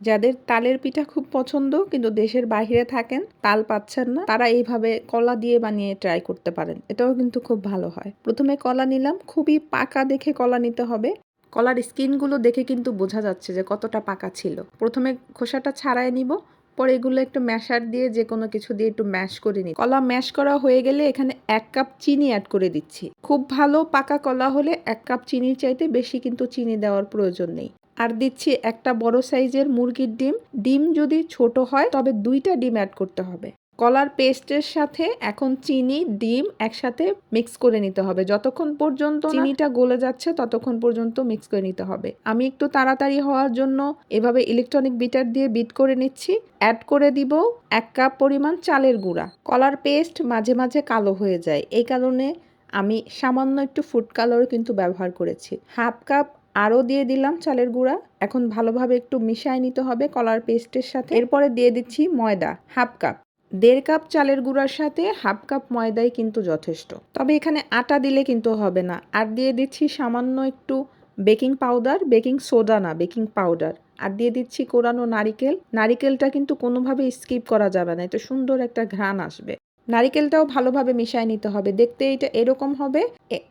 যাদের তালের পিঠা খুব পছন্দ কিন্তু দেশের বাইরে থাকেন, তাল পাচ্ছেন না, তারা এইভাবে কলা দিয়ে বানিয়ে ট্রাই করতে পারেন। এটাও কিন্তু খুব ভালো হয়। প্রথমে কলা নিলাম, খুবই পাকা দেখে কলা নিতে হবে। কলার স্কিনগুলো দেখে কিন্তু বোঝা যাচ্ছে যে কতটা পাকা ছিল। প্রথমে খোসাটা ছাড়াই নিব, পরে এগুলো একটু ম্যাশার দিয়ে যে কোনো কিছু দিয়ে একটু ম্যাশ করে নিই। কলা ম্যাশ করা হয়ে গেলে এখানে 1 কাপ চিনি অ্যাড করে দিচ্ছি। খুব ভালো পাকা কলা হলে 1 কাপ চিনির চাইতে বেশি কিন্তু চিনি দেওয়ার প্রয়োজন নেই। আর দিচ্ছি একটা বড় সাইজের মুরগির ডিম। ডিম যদি ছোট হয় তবে 2টা ডিম অ্যাড করতে হবে। কলার পেস্টের সাথে এখন চিনি, ডিম একসাথে মিক্স করে নিতে হবে। যতক্ষণ পর্যন্ত চিনিটা গলে যাচ্ছে ততক্ষণ পর্যন্ত মিক্স করে নিতে হবে। আমি একটু তাড়াতাড়ি হওয়ার জন্য এভাবে ইলেকট্রনিক বিটার দিয়ে বিট করে নিচ্ছি। অ্যাড করে দিব 1 কাপ পরিমাণ চালের গুঁড়া। কলার পেস্ট মাঝে মাঝে কালো হয়ে যায়, এই কারণে আমি সামান্য একটু ফুড কালারও কিন্তু ব্যবহার করেছি। 1/2 কাপ আরও দিয়ে দিলাম চালের গুঁড়া। এখন ভালোভাবে একটু মিশিয়ে নিতে হবে কলার পেস্টের সাথে। এরপরে দিয়ে দিচ্ছি ময়দা 1/2 কাপ। 1.5 কাপ চালের গুঁড়ার সাথে 1/2 কাপ ময়দাই কিন্তু যথেষ্ট। তবে এখানে আটা দিলে কিন্তু হবে না। আর দিয়ে দিচ্ছি সামান্য একটু বেকিং পাউডার, বেকিং সোডা না, বেকিং পাউডার। আর দিয়ে দিচ্ছি কোরানো নারিকেল। নারিকেলটা কিন্তু কোনোভাবে স্কিপ করা যাবে না, এতে সুন্দর একটা ঘ্রাণ আসবে। নারিকেলটাও ভালোভাবে মিশিয়ে নিতে হবে। দেখতে এটা এরকম হবে।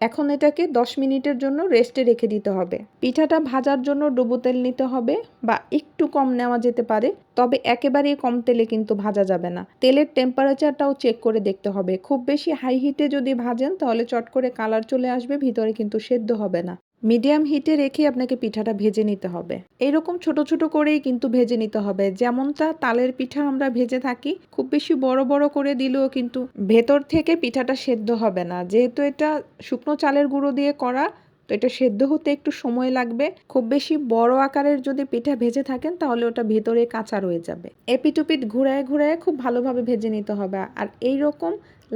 এখন এটাকে 10 মিনিটের জন্য রেস্টে রেখে দিতে হবে। পিঠাটা ভাজার জন্য ডুবো তেল নিতে হবে, বা একটু কম নেওয়া যেতে পারে, তবে একেবারেই কম তেলে কিন্তু ভাজা যাবে না। তেলের টেম্পারেচারটাও চেক করে দেখতে হবে। খুব বেশি হাই হিটে যদি ভাজেন তাহলে চট করে কালার চলে আসবে, ভিতরে কিন্তু সেদ্ধ হবে না। মিডিয়াম হিটে রেখে আপনাকে পিঠাটা ভেজে নিতে হবে। এইরকম ছোট ছোট করেই কিন্তু ভেজে নিতে হবে, যেমনটা তালের পিঠা আমরা ভেজে থাকি। খুব বেশি বড় বড় করে দিলেও কিন্তু ভেতর থেকে পিঠাটা সেদ্ধ হবে না। যেহেতু এটা শুকনো চালের গুঁড়ো দিয়ে করা, তো এটা সেদ্ধ হতে একটু সময় লাগবে। খুব বেশি বড় আকারের যদি পিঠা ভেজে থাকেন তাহলে ওটা ভেতরে কাঁচা রয়ে যাবে। এপিট-ওপিট ঘুরায় ঘুরায় খুব ভালোভাবে ভেজে নিতে হবে। আর এই রকম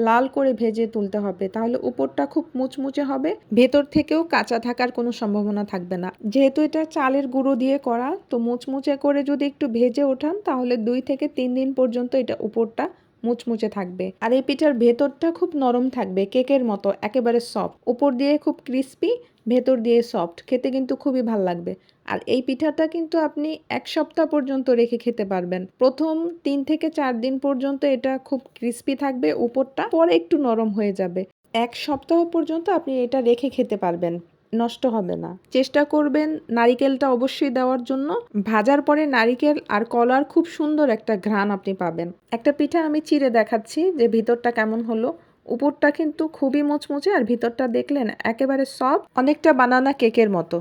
লাল করে ভেজে তুলতে হবে, তাহলে উপরটা খুব মুচমুচে হবে, ভেতর থেকেও কাঁচা থাকার কোনো সম্ভাবনা থাকবে না। যেহেতু এটা চালের গুঁড়ো দিয়ে করা, তো মুচমুচে করে যদি একটু ভেজে ওঠান তাহলে 2 থেকে 3 দিন পর্যন্ত এটা উপরটা মুচমুচে থাকবে। আর এই পিঠার ভেতরটা খুব নরম থাকবে, কেকের মতো একেবারে সফট। উপর দিয়ে খুব ক্রিস্পি, ভেতর দিয়ে সফট, খেতে কিন্তু খুবই ভাল লাগবে। আর এই পিঠাটা কিন্তু আপনি 1 সপ্তাহ পর্যন্ত রেখে খেতে পারবেন। প্রথম 3 থেকে 4 দিন পর্যন্ত এটা খুব ক্রিস্পি থাকবে উপরটা, পরে একটু নরম হয়ে যাবে। 1 সপ্তাহ পর্যন্ত আপনি এটা রেখে খেতে পারবেন, নষ্ট হবে না। চেষ্টা করবেন নারিকেলটা অবশ্যই দেওয়ার জন্য। ভাজার পরে নারিকেল আর কলার খুব সুন্দর একটা ঘ্রাণ আপনি পাবেন। একটা পিঠা আমি চিড়ে দেখাচ্ছি যে ভিতরটা কেমন হলো। উপরটা কিন্তু খুবই মুচমুচে আর ভিতরটা দেখলেন একেবারে সফট, অনেকটা বানানা কেকের মতো।